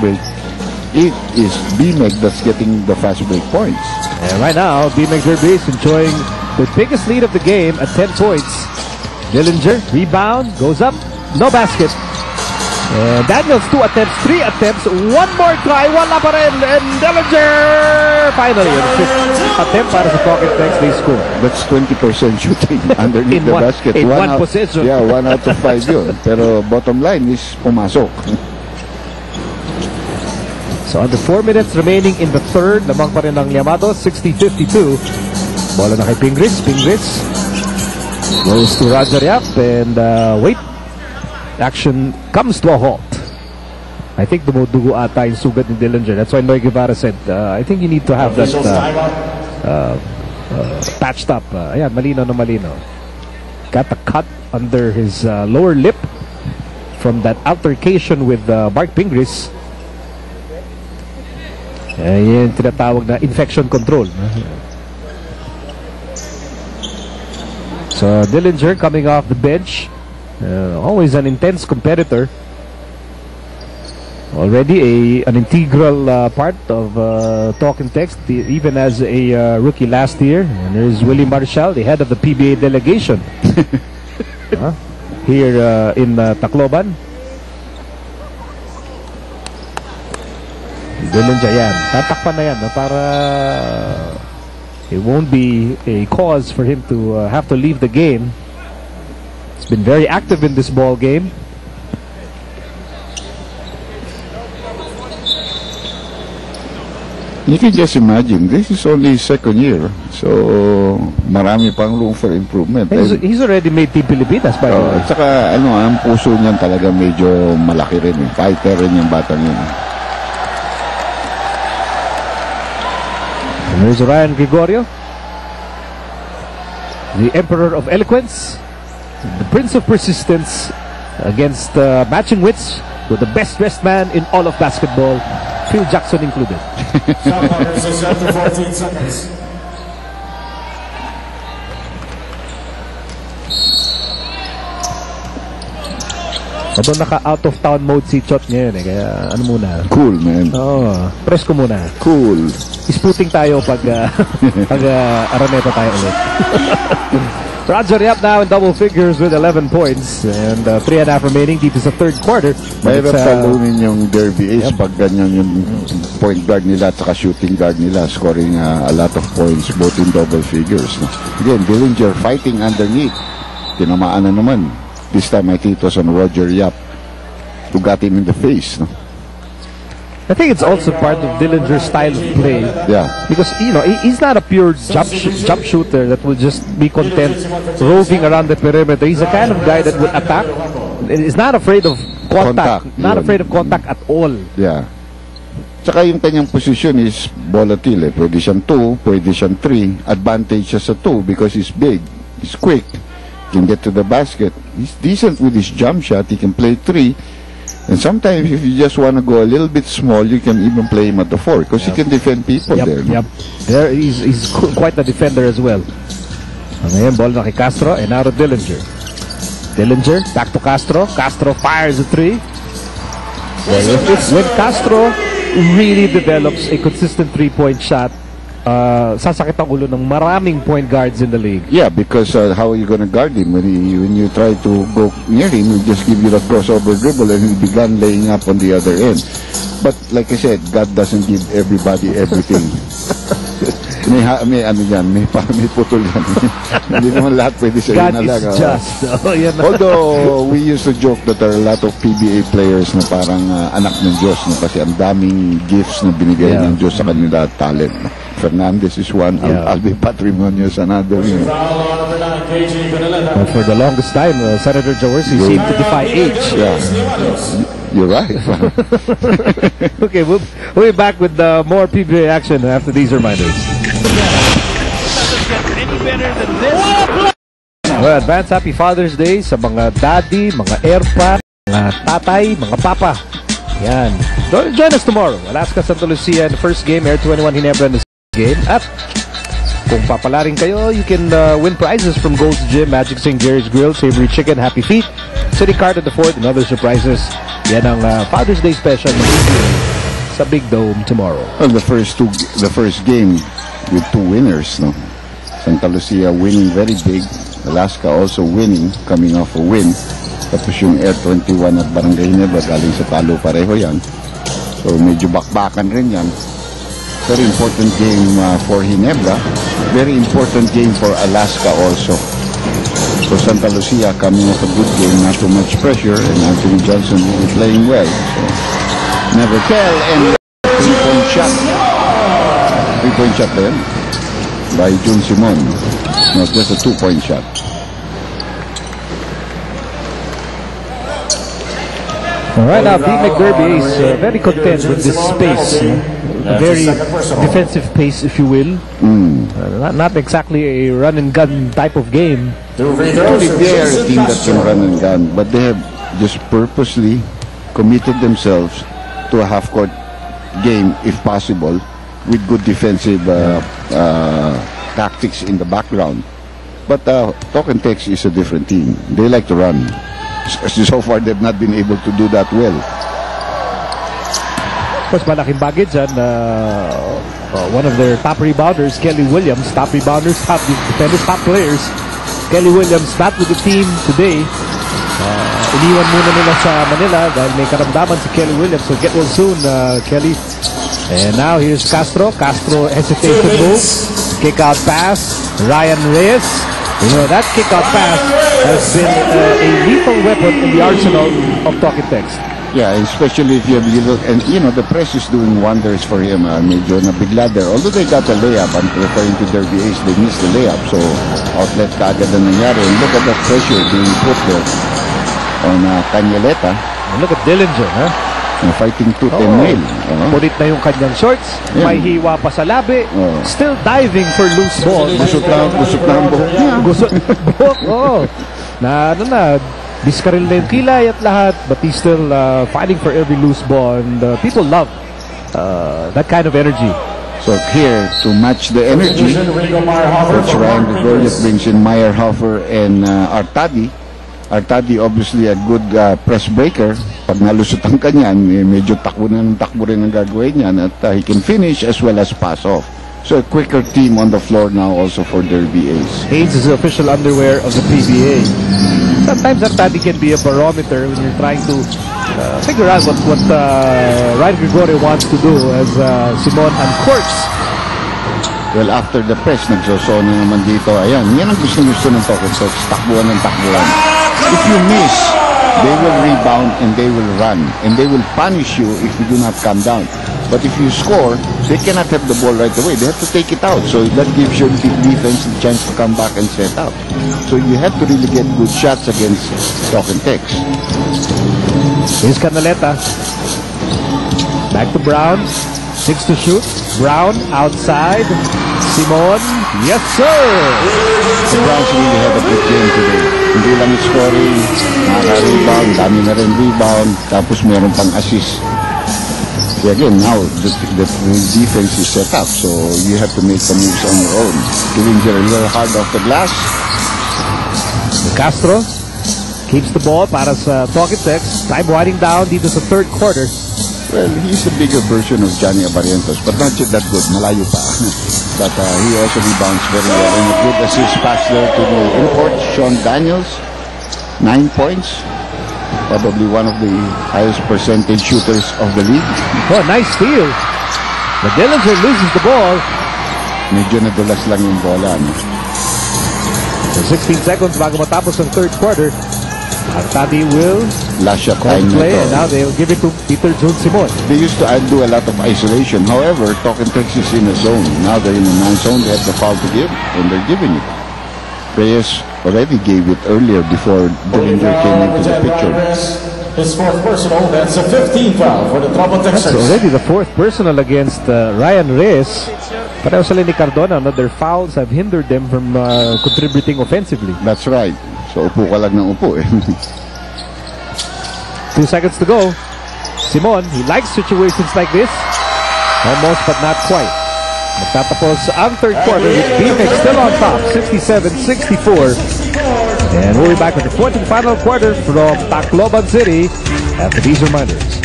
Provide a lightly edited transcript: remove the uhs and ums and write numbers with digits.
break, it is BMEG that's getting the fast break points. And right now, BMEG Derby is enjoying the biggest lead of the game at 10 points. Dillinger, rebound, goes up, no basket. And Daniels, 2 attempts, 3 attempts, 1 more try, wala pa rin, and Dillinger! Finally, on the 5th attempt para sa Talking Text, they score. That's 20% shooting underneath the basket. In one possession. Yeah, 1 out of 5 yun. Pero bottom line is pumasok. So under 4 minutes remaining in the third, lamang pa rin ang Yamato, 60-52. Bola na kay Pingris. Pingris goes to Roger Yap, and wait. Action comes to a halt. I think dumudugo ata yung sugat ni Dillinger. That's why Noy Guevara said, I think you need to have that patched up. Ayan, malino na malino. Got a cut under his lower lip from that altercation with Mark Pingris. Yan tinatawag na infection control. So Dillinger coming off the bench, always an intense competitor. Already an integral part of Talking Text, even as a rookie last year. And there's Willie Marshall, the head of the PBA delegation here in Tacloban. Dillinger yan. Tatakpan na yan para it won't be a cause for him to have to leave the game. He's been very active in this ball game. You can just imagine, this is only his second year. So, marami pang room for improvement. He's already made Team Pilipinas by the way. At saka, ang puso niyan talaga medyo malaki rin. Fighter rin yung batang yun. There's Ryan Gregorio, the Emperor of Eloquence, the Prince of Persistence, against matching wits with the best dressed man in all of basketball, Phil Jackson included. Shot clock is set to 14 seconds. Although naka-out of town mode si Chot ngayon kaya ano muna. Cool, man. Press ko muna. Cool. Isputing tayo pag Araneta tayo ulit. Roger Yap now in double figures with 11 points and 3.5 remaining dito sa third quarter. Mahirap talunin yung Derby Ace pag ganyan yung point guard nila at saka shooting guard nila, scoring a lot of points both in double figures. Again, Dillinger fighting underneath. Tinamaan na naman. This time I think it was on Roger Yap who got him in the face. No? I think it's also part of Dillinger's style of play. Yeah. Because, he's not a pure jump shooter that will just be content roving around the perimeter. He's the kind of guy that will attack. He's not afraid of contact. Not afraid of contact at all. Yeah. Tsaka yung kanyang position is volatile. Pwede siyang 2, pwede siyang 3. Advantage siya sa 2 because he's big. He's quick. Can get to the basket. He's decent with his jump shot. He can play 3. And sometimes if you just want to go a little bit small, you can even play him at the 4 because he can defend people there. There he's quite a defender as well. Ngayon, ball na kay Castro and now to Dillinger. Dillinger, back to Castro. Castro fires a 3. When Castro really develops a consistent 3-point shot, sasakit ang ulo ng maraming point guards in the league. Yeah, because how are you going to guard him when you try to go near him? He'll just give you the crossover dribble and he'll begun laying up on the other end. But like I said, God doesn't give everybody everything. may putol yan. Hindi naman lahat pwede sa God na lang. is just. Although we used to joke that there are a lot of PBA players na parang anak ng Diyos kasi ang daming gifts na binigay ng Diyos sa kanila talent. Fernandez is one. Albi Patrimonio is another. But for the longest time, Senator Jaworski seemed to defy age. Yeah. You're right. Okay, we'll be back with more PBA action after these reminders. Well, advance happy Father's Day sa mga daddy, mga erpa, mga tatay, mga papa. Yan. Join us tomorrow. Alaska Santa Lucia in the first game, Air 21 Ginebra in the game. At kung papalaring kayo, you can win prizes from Gold's Gym, Magic St. Jerry's Grill, Savory Chicken, Happy Feet, City Card at the Fort, and other surprises. Yan ang Father's Day special. sa Big Dome tomorrow. Well, the first game with 2 winners, no? Santa Lucia winning very big, Alaska also winning, coming off a win. Tapos yung Air 21 at Barangay Ginebra galing sa talo pareho yan. So medyo bakbakan rin yan. Very important game for Ginebra. Very important game for Alaska also. So Santa Lucia coming off a good game, not too much pressure, and Anthony Johnson will be playing well. So never tell, and 3-point shot. 3-point shot then by Jun Simon. Not just a 2-point shot. Alright, now Pete McDerby is very content with this space. A very defensive pace, if you will. Not exactly a run and gun type of game. Actually, they are a team that can run and gun, but they have just purposely committed themselves to a half-court game, if possible, with good defensive tactics in the background. But Talk and Tex is a different team. They like to run. So far, they've not been able to do that well. Of course, malaking bagay dyan. One of their top rebounders, Kelly Williams, top rebounders, top defenders, top players. Kelly Williams not with the team today. Iniwan muna nila sa Manila dahil may karamdaman si Kelly Williams. So get well soon, Kelly. And now here's Castro. Castro hesitates to move. Kick out pass. Ryan Reyes. You know, that kick out pass has been a lethal weapon in the arsenal of Talking Text. Yeah, especially if you have little, and you know, the press is doing wonders for him. Medyo nabigla there. Although they got a layup, I'm referring to Derby Ace, they missed the layup. So, outlet kaagad na nangyari. And look at that pressure being put there on Cañaleta. And look at Dillinger, huh? Fighting tooth and nail. Punit na yung kanyang shorts. Yeah. May hiwa pa sa labi. Still diving for loose ball. Gusot na ang buhok niya. Gusot buhok, oh. Diskaril na yung kilay at lahat, but he's still fighting for every loose ball, and people love that kind of energy. So here, to match the energy, Coach Ryan Gregorio brings in Meyerhofer and Artadi. Artadi obviously a good press breaker. Pag nalusot ang kanyan, medyo takbo rin ang gagawin niyan, at he can finish as well as pass off. So a quicker team on the floor now also for Derby Ace. Hanes is the official underwear of the PBA. Sometimes Artadi can be a barometer when you're trying to figure out what Ryan Gregorio wants to do as Simon uncorks. Well, after the press, nagsoso na naman dito. Ayan, yan ang gusto ng Talking Tex. Takbuhan ng takbuhan. If you miss, they will rebound and they will run. And they will punish you if you do not come down. But if you score, they cannot have the ball right away. They have to take it out. So that gives your defense the chance to come back and set up. So you have to really get good shots against Talking Tex. Here's Canaleta. Back to Brown. 6 to shoot. Brown outside. Simon. Yes, sir! The Browns really had a good game today. Hindi lang scoring, naka-rebound, dami na rin rebound, tapos meron pang assist. So again, now the defense is set up, so you have to make the moves on your own. Dillinger a little hard off the glass. Castro keeps the ball para sa Talking Tex. Time winding down dito sa third quarter. Well, he's a bigger version of Johnny Abarientos, but not just that good. Malayo pa. But he also rebounds very well. And a good assist pass there to the import, Sean Daniels. 9 points. Probably one of the highest percentage shooters of the league. Oh, nice steal. But Dillinger loses the ball. Medyo nadulas lang yung bola. No? So 16 seconds bago matapos ang third quarter. Artadi will last shot call time play, na and now they'll give it to Peter Jun Simon. They used to do a lot of isolation. However, Talking Tex is in a zone. Now they're in a man-zone. They have the foul to give, and they're giving it. Reyes already gave it earlier before Dillinger came into the picture. His fourth personal, that's a 15 foul for the Trouble That's Texans. already the fourth personal against Ryan Reyes. Pareho sila ni Cardona, no? Their fouls have hindered them from contributing offensively. That's right. So upo ka lang ng upo eh. 2 seconds to go. Simon, he likes situations like this. Almost but not quite. Magtatapos ang third quarter with BMX still on top, 67-64. And we'll be back with the fourth and final quarter from Tacloban City after these reminders.